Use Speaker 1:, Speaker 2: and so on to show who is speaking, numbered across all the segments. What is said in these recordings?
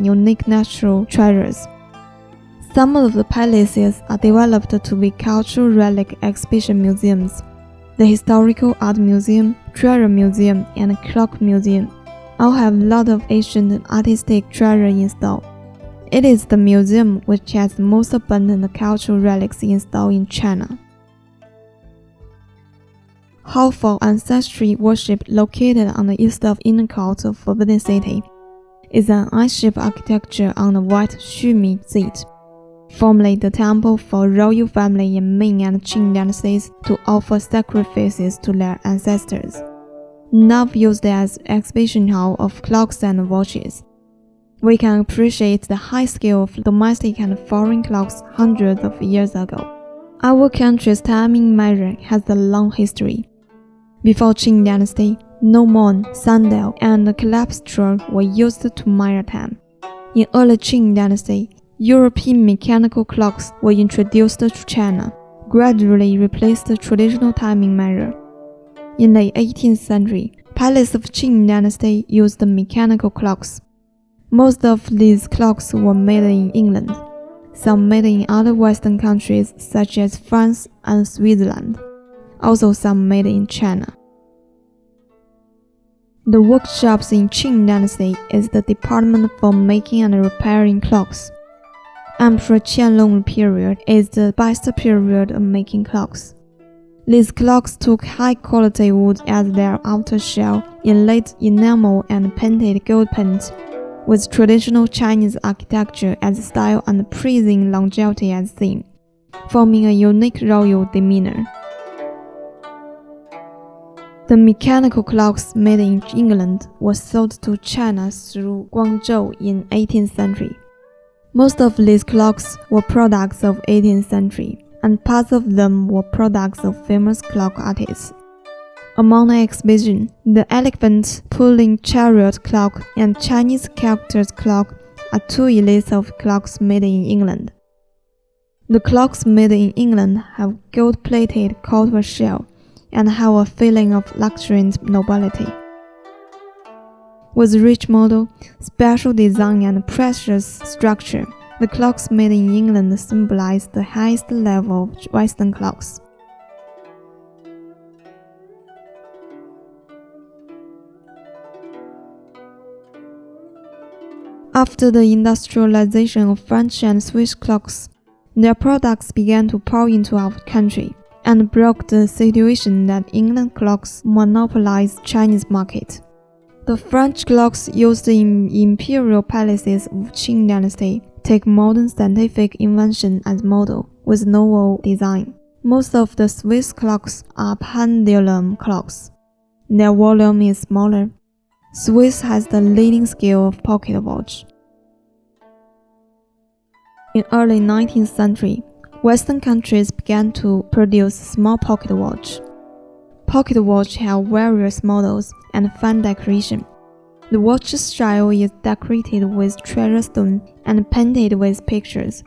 Speaker 1: unique natural treasures. Some of the palaces are developed to be cultural relic exhibition museums. The Historical Art Museum, Treasure Museum, and Clock Museum all have a lot of ancient artistic treasure installed. It is the museum which has the most abundant cultural relics installed in China. Hall for Ancestry Worship, located on the east of inner court of Forbidden City, is an I-shaped architecture on the white Xumi seat, formerly the temple for royal family in Ming and Qing dynasties to offer sacrifices to their ancestors, now used as exhibition hall of clocks and watches. We can appreciate the high scale of domestic and foreign clocks hundreds of years ago. Our country's timing measure has a long history. Before Qing dynasty, no moon, sundial, and calypso were used to measure time. In early Qing dynasty, European mechanical clocks were introduced to China, gradually replaced the traditional timing measure. In the 18th century, palaces of Qing dynasty used mechanical clocks. Most of these clocks were made in England, some made in other Western countries such as France and Switzerland, also some made in China. The workshops in Qing dynasty is the department for making and repairing clocks. Emperor Qianlong period is the best period of making clocks. These clocks took high-quality wood as their outer shell, inlaid enamel and painted gold paint, with traditional Chinese architecture as style and praising longevity as theme, forming a unique royal demeanor. The mechanical clocks made in England were sold to China through Guangzhou in 18th century. Most of these clocks were products of 18th century, and parts of them were products of famous clock artists. Among the exhibition, the elephant pulling chariot clock and Chinese characters clock are two elites of clocks made in England. The clocks made in England have gold-plated copper shell and have a feeling of luxury and nobility. With rich model, special design and precious structure, the clocks made in England symbolize the highest level of Western clocks. After the industrialization of French and Swiss clocks, their products began to pour into our country and broke the situation that England clocks monopolized Chinese market. The French clocks used in imperial palaces of Qing dynasty take modern scientific invention as model with novel design. Most of the Swiss clocks are pendulum clocks. Their volume is smaller. Swiss has the leading scale of pocket watch. In early 19th century, Western countries began to produce small pocket watch. Pocket watch have various models and fine decoration. The watch style is decorated with treasure stone and painted with pictures.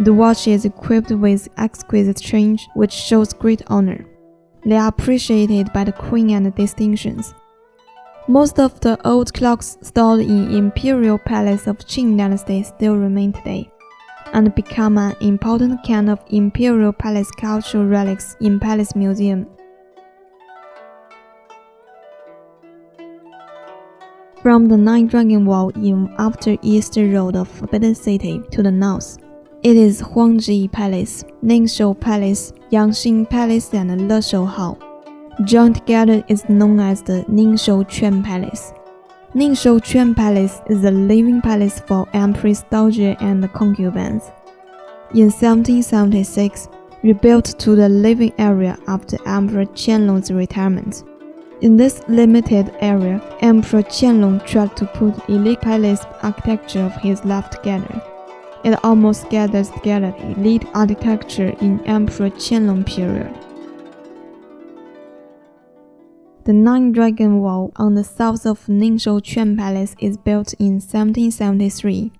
Speaker 1: The watch is equipped with exquisite chain which shows great honor. They are appreciated by the queen and distinctions. Most of the old clocks stored in imperial palace of Qing dynasty still remain today, and become an important kind of imperial palace cultural relics in palace museum. From the Nine Dragon Wall in after East Road of Forbidden City to the north, it is Huangji Palace, Ningshou Palace, Yangxing Palace, and Leshou Hall. Joined together is known as the Ningshou Quan Palace. Ningshou Quan Palace is a living palace for Empress Dowager and concubines. In 1776, rebuilt to the living area after Emperor Qianlong's retirement. In this limited area, Emperor Qianlong tried to put elite palace architecture of his life together. It almost gathers together elite architecture in Emperor Qianlong period. The Nine Dragon Wall on the south of Ningshou Quan Palace is built in 1773.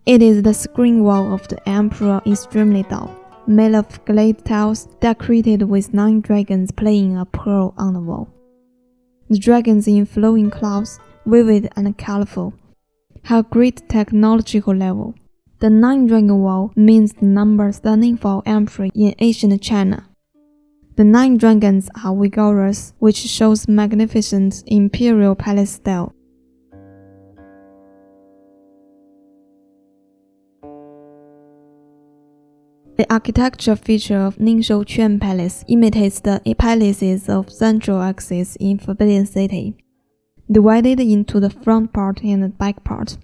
Speaker 1: It is the screen wall of the emperor extremely tall, made of glazed tiles decorated with 9 dragons playing a pearl on the wall. The dragons in flowing clouds, vivid and colorful, have great technological level. The nine-dragon wall means the number standing for emperor in ancient China. The nine dragons are vigorous, which shows magnificent imperial palace style. The architecture feature of Ningshou Quan Palace imitates the palaces of Central Axis in Forbidden City, divided into the front part and the back part.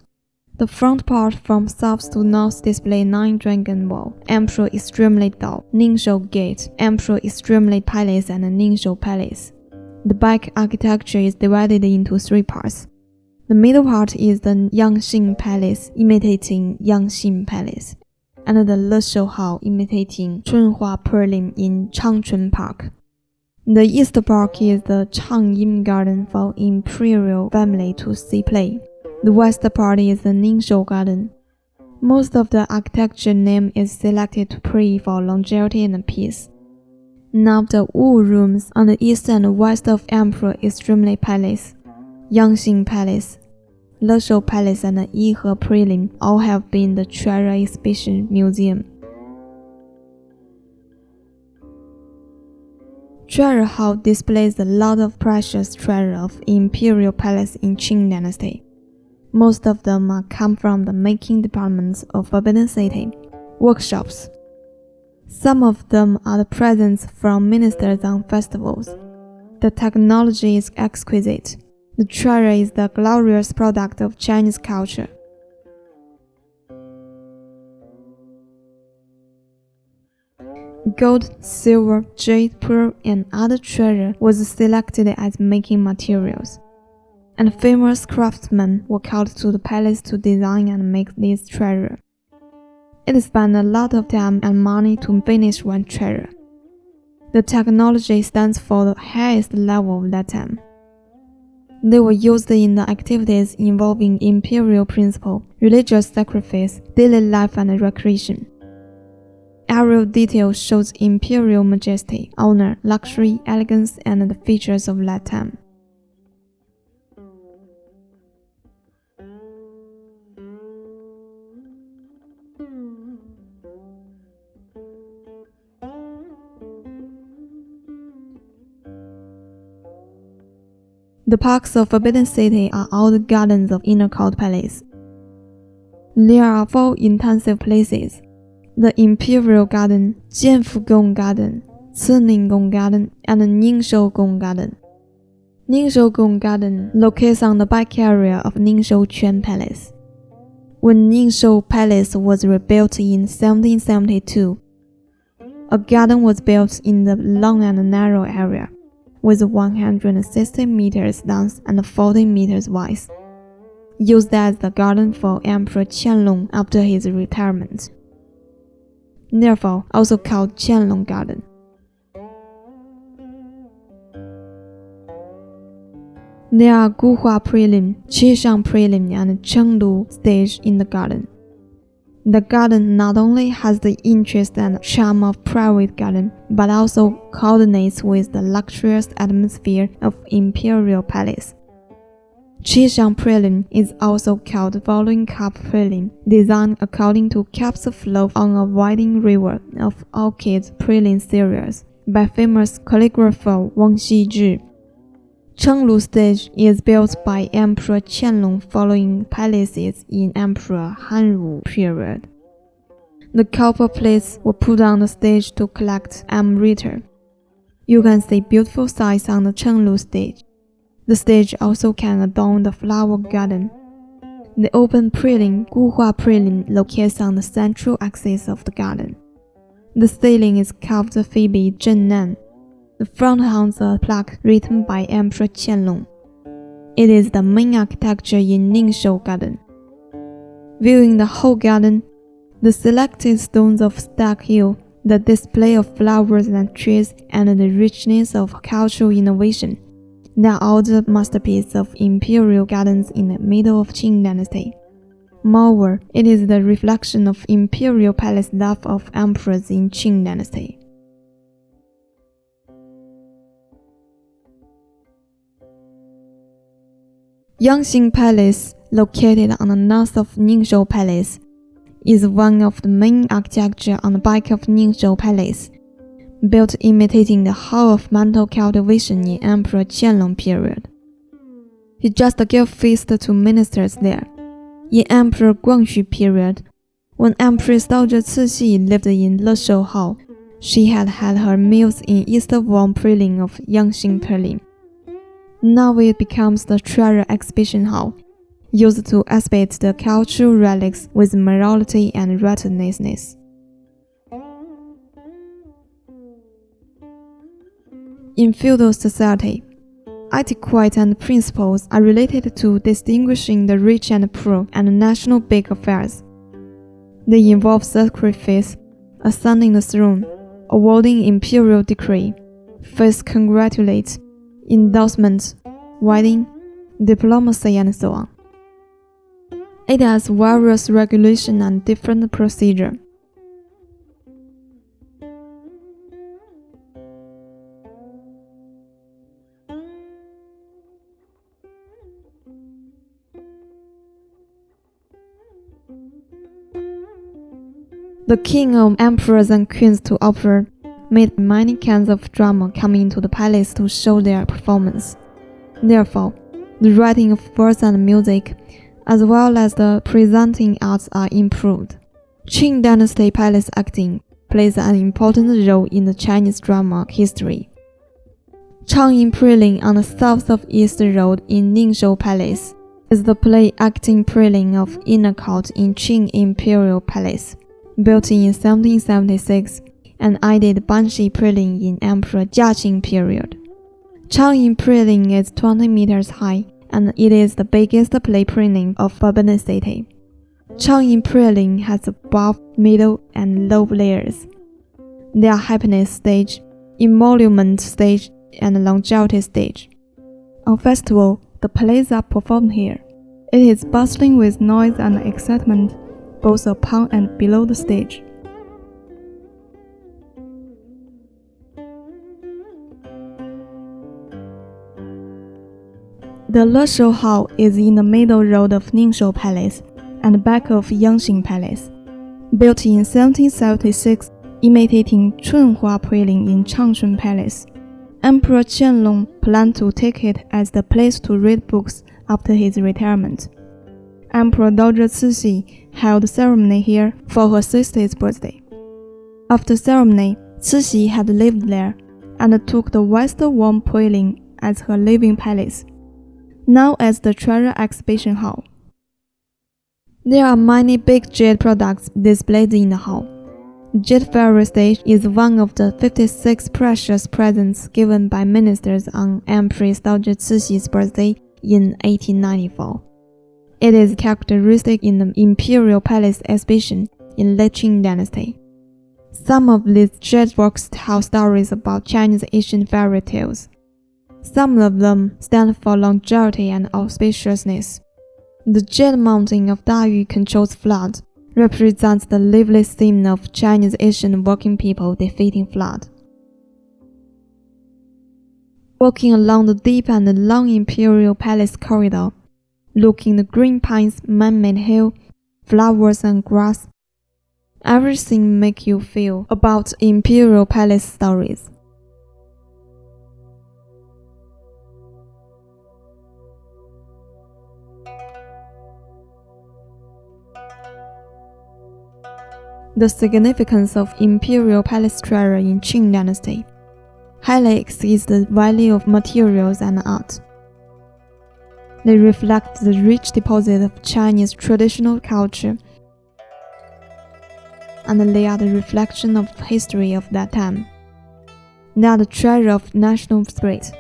Speaker 1: The front part from south to north display nine-dragon wall, Emperor Extremely Dao, Ningshou Gate, Emperor Extremely Palace, and Ningshou Palace. The back architecture is divided into three parts. The middle part is the Yangxin Palace, imitating Yangxin Palace, and the Leshou Hall, imitating Chunhua Perlin in Changchun Park. The east park is the Changyin Garden for imperial family to see play. The west part is the Ningshou Garden. Most of the architecture name is selected to pray for longevity and peace. Now the Wu rooms on the east and west of Emperor Extremely Palace, Yangxin Palace, Leshou Palace, and Yihe Prelim all have been the treasure exhibition museum. Treasure Hall displays a lot of precious treasure of imperial palace in Qing Dynasty. Most of them come from the making departments of Forbidden City, workshops. Some of them are the presents from ministers on festivals. The technology is exquisite. The treasure is the glorious product of Chinese culture. Gold, silver, jade, pearl, and other treasure was selected as making materials, and famous craftsmen were called to the palace to design and make this treasure. It spent a lot of time and money to finish one treasure. The technology stands for the highest level of that time. They were used in the activities involving imperial principle, religious sacrifice, daily life, and recreation. Aerial detail shows imperial majesty, honor, luxury, elegance, and the features of that time. The parks of Forbidden City are all the gardens of Inner Court Palace. There are four intensive places: the Imperial Garden, Jianfu Gong Garden, Cining Gong Garden, and Ningshou Gong Garden. Ningshou Gong Garden locates on the back area of Ningshou Quan Palace. When Ningshou Palace was rebuilt in 1772, a garden was built in the long and narrow area, with 160 meters long and 40 meters wide, used as the garden for Emperor Qianlong after his retirement. Therefore, also called Qianlong Garden. There are Guhua Prelim, Qishang Prelim, and Chenglu stage in the garden. The garden not only has the interest and charm of private garden, but also coordinates with the luxurious atmosphere of imperial palace. Qishang Prelim is also called Following Cup Prelim, designed according to cups flow on a winding river of orchid prelim series by famous calligrapher Wang Xizhi. Chenglu stage is built by Emperor Qianlong following palaces in Emperor Hanwu period. The copper plates were put on the stage to collect amrita. You can see beautiful sights on the Chenglu stage. The stage also can adorn the flower garden. The open prelim, Guhua Prelim, locates on the central axis of the garden. The ceiling is carved Phoebe Zhennan. The front hangs a plaque written by Emperor Qianlong. It is the main architecture in Ningshou Garden. Viewing the whole garden, the selected stones of Stag Hill, the display of flowers and trees, and the richness of cultural innovation, they are all the masterpieces of imperial gardens in the middle of Qing Dynasty. Moreover, it is the reflection of imperial palace love of emperors in Qing Dynasty. Yangxin Palace, located on the north of Ningzhou Palace, is one of the main architecture on the back of Ningzhou Palace, built imitating the hall of mantle cultivation in Emperor Qianlong period. He just gave feast to ministers there. In Emperor Guangxu period, when Empress Dowager Cixi lived in Leshou Hall, she had her meals in East Wall Prelim of Yangxing Prelim. Now it becomes the treasure exhibition hall, used to exhibit the cultural relics with morality and righteousness. In feudal society, etiquette and principles are related to distinguishing the rich and poor and national big affairs. They involve sacrifice, ascending the throne, awarding imperial decree, first congratulate, endorsement, wedding, diplomacy, and so on. It has various regulations and different procedure. The king of emperors and queens to opera made many kinds of drama come into the palace to show their performance. Therefore, the writing of verse and music, as well as the presenting arts are improved. Qing Dynasty palace acting plays an important role in the Chinese drama history. Changyin Prelim on the south of East Road in Ningzhou Palace is the play acting prelim of Inner Court in Qing Imperial Palace, built in 1776 and added Banshi Prelim in Emperor Jiaqing period. Changyin Prelim is 20 meters high and it is the biggest play prelim of Forbidden City. Changyin Prelim has above, middle, and low layers. There are happiness stage, emolument stage, and longevity stage. On festival, the plays are performed here. It is bustling with noise and excitement, both upon and below the stage. The Leshou Hall is in the middle road of Ningzhou Palace and back of Yangxing Palace, built in 1776, imitating Chunhua Prelim in Changchun Palace. Emperor Qianlong planned to take it as the place to read books after his retirement. Emperor Dowager Cixi held ceremony here for her 60th birthday. After ceremony, Cixi had lived there and took the West Wall Prelim as her living palace, now as the Treasure Exhibition Hall. There are many big jade products displayed in the hall. Jade fairy stage is one of the 56 precious presents given by ministers on Empress Dowager Cixi's birthday in 1894. It is characteristic in the Imperial Palace exhibition in late Qing Dynasty. Some of these jade works tell stories about Chinese ancient fairy tales. Some of them stand for longevity and auspiciousness. The Jade Mountain of Dayu controls flood, represents the lively theme of Chinese ancient working people defeating flood. Walking along the deep and long Imperial Palace corridor, looking the green pines, man-made hill, flowers and grass, everything make you feel about Imperial Palace stories. The significance of Imperial Palace treasure in Qing Dynasty highly exceeds the value of materials and art. They reflect the rich deposit of Chinese traditional culture, and they are the reflection of the history of that time. They are the treasure of national spirit.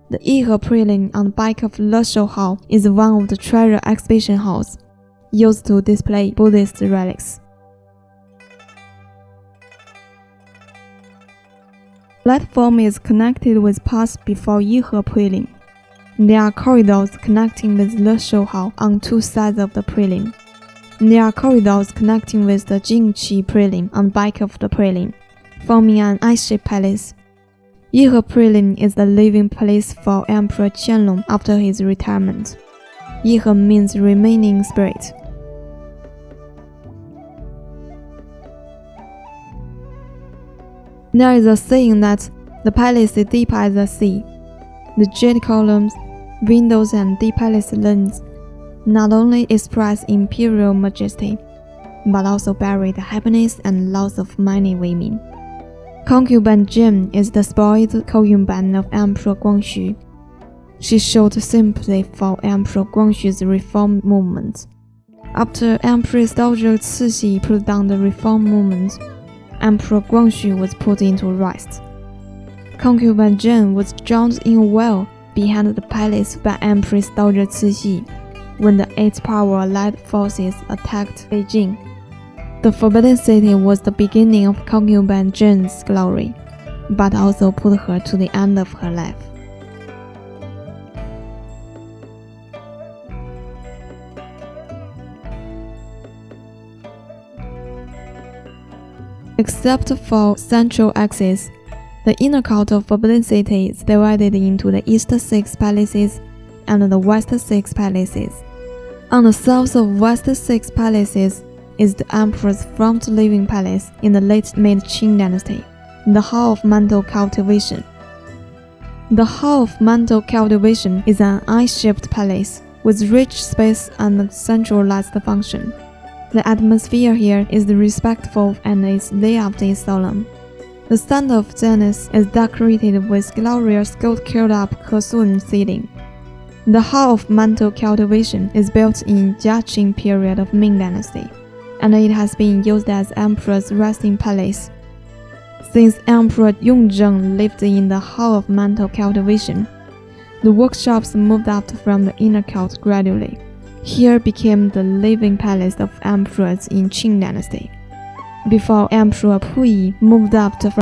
Speaker 1: The Yihe Prelim on the back of Leshou Hall is one of the treasure exhibition halls, used to display Buddhist relics. Platform is connected with paths before Yihe Prelim. There are corridors connecting with Leshou Hall on two sides of the prelim. There are corridors connecting with the Jingqi Prelim on the back of the prelim, forming an I-shaped palace. Yihe Prelim is the living place for Emperor Qianlong after his retirement. Yihe means remaining spirit. There is a saying that the palace is deep as the sea. The jade columns, windows, and deep palace lens not only express imperial majesty, but also bury the happiness and loss of many women. Concubine Jane is the spoiled concubine of Emperor Guangxu. She showed sympathy for Emperor Guangxu's reform movement. After Empress Dowager Cixi put down the reform movement, Emperor Guangxu was put into arrest. Concubine Jane was drowned in a well behind the palace by Empress Dowager Cixi when the Eight Power Allied forces attacked Beijing. The Forbidden City was the beginning of Concubine Jane's glory, but also put her to the end of her life. Except for central axis, the inner court of Forbidden City is divided into the East 6 palaces and the West 6 palaces. On the south of West 6 palaces is the Emperor's front living palace in the late mid-Qing dynasty, the Hall of Mental Cultivation. The Hall of Mental Cultivation is an eye-shaped palace with rich space and centralized function. The atmosphere here is respectful and its layout is solemn. The stand of Janus is decorated with glorious gold-cured-up Kesun seating. The Hall of Mental Cultivation is built in Jiaqing period of Ming Dynasty, and it has been used as Emperor's resting palace. Since Emperor Yongzheng lived in the Hall of Mental Cultivation, the workshops moved out from the inner court gradually. Here became the living palace of emperors in Qing Dynasty, before Emperor Puyi moved out from